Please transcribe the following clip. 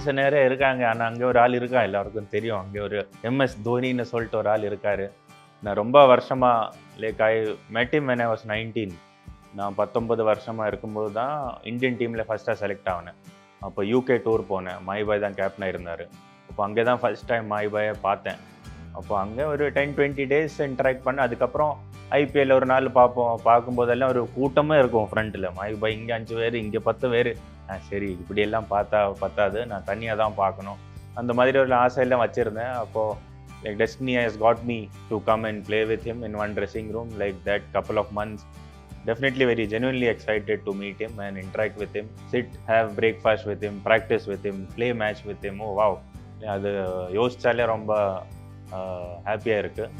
Friends நிறைய இருக்காங்க. ஆனால் அங்கே ஒரு ஆள் இருக்கான், எல்லாருக்கும் தெரியும். அங்கே ஒரு எம்எஸ் தோனின்னு சொல்லிட்டு ஒரு ஆள் இருக்கார். நான் ரொம்ப வருஷமாக லைக் ஐ மெட் ஹிம் வென் ஐ வாஸ் 19. நான் 19 வருஷமாக இருக்கும்போது தான் இந்தியன் டீமில் ஃபஸ்ட்டாக செலக்ட் ஆனேன். அப்போ யூகே டூர் போனேன். மாய்பாய் தான் கேப்டனாக இருந்தார். அப்போ அங்கே தான் ஃபஸ்ட் டைம் மாய்பாயை பார்த்தேன். அப்போ அங்கே ஒரு 10-20 டேஸ் இன்ட்ராக்ட் பண்ணேன். அதுக்கப்புறம் ஐபிஎல் ஒரு நாள் பார்க்கும்போதெல்லாம் ஒரு கூட்டமே இருக்கும் ஃப்ரண்ட்டில். மாய்பாய் இங்கே 5 பேர், இங்கே 10 பேர். சரி இப்படியெல்லாம் பார்த்தா பத்தாது, நான் தனியாக தான் பார்க்கணும். அந்த மாதிரி ஒரு ஆசையெல்லாம் வச்சுருந்தேன். அப்போது like destiny has got me to come and play with him in one dressing room like that couple of months. Definitely very genuinely excited to meet him and interact with him, sit, have breakfast with him, practice with him, play match with him. Oh wow, அது யோசிச்சாலே ரொம்ப ஹாப்பியாக இருக்குது.